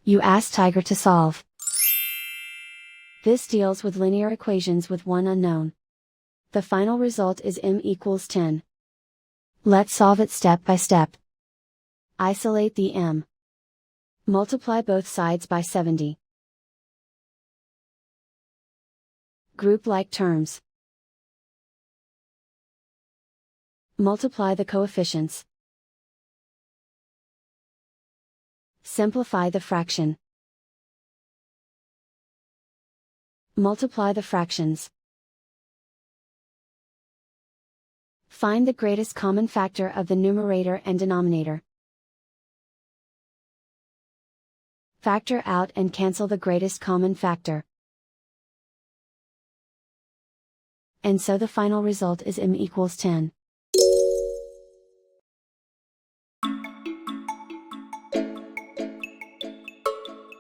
You ask Tiger to solve. This deals with linear equations with one unknown. The final result is m equals 10. Let's solve it step by step. Isolate the m. Multiply both sides by 70. Group like terms. Multiply the coefficients. Simplify the fraction. Multiply the fractions. Find the greatest common factor of the numerator and denominator. Factor out and cancel the greatest common factor. And so the final result is m equals 10.